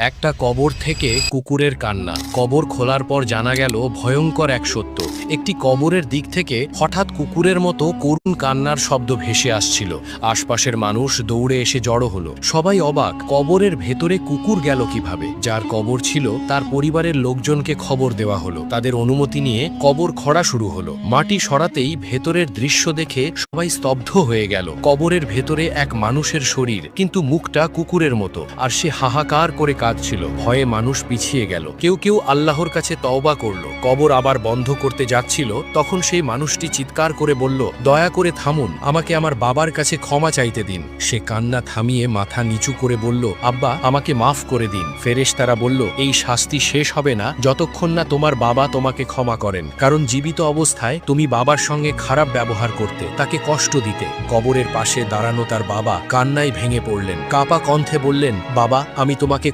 একটা কবর থেকে কুকুরের কান্না। কবর খোলার পর জানা গেল ভয়ঙ্কর এক সত্য। একটি কবরের দিক থেকে হঠাৎ কুকুরের মতো করুণ কান্নার শব্দ ভেসে আসছিল। আশপাশের মানুষ দৌড়ে এসে জড়ো হলো। সবাই অবাক, কবরের ভেতরে কুকুর গেল কিভাবে? যার কবর ছিল তার পরিবারের লোকজনকে খবর দেওয়া হলো। তাদের অনুমতি নিয়ে কবর খোঁড়া শুরু হলো। মাটি সরাতেই ভেতরের দৃশ্য দেখে সবাই স্তব্ধ হয়ে গেল। কবরের ভেতরে এক মানুষের শরীর, কিন্তু মুখটা কুকুরের মতো, আর সে হাহাকার করে কাঁদছিল। ভয়ে মানুষ পিছিয়ে গেল। কেউ কেউ আল্লাহর কাছে তওবা করল। কবর আবার বন্ধ করতে যাচ্ছিল, তখন সেই মানুষটি চিৎকার করে বলল, দয়া করে থামুন, আমাকে আমার বাবার কাছে ক্ষমা চাইতে দিন। সে কান্না থামিয়ে মাথা নিচু করে বলল, আব্বা, আমাকে মাফ করে দিন। ফেরেশতারা বলল, এই শাস্তি শেষ হবে না যতক্ষণ না তোমার বাবা তোমাকে ক্ষমা করেন, কারণ জীবিত অবস্থায় তুমি বাবার সঙ্গে খারাপ ব্যবহার করতে, তাকে কষ্ট দিতে। কবরের পাশে দাঁড়ানো তার বাবা কান্নায় ভেঙে পড়লেন। কাঁপা কণ্ঠে বললেন, বাবা, আমি তোমাকে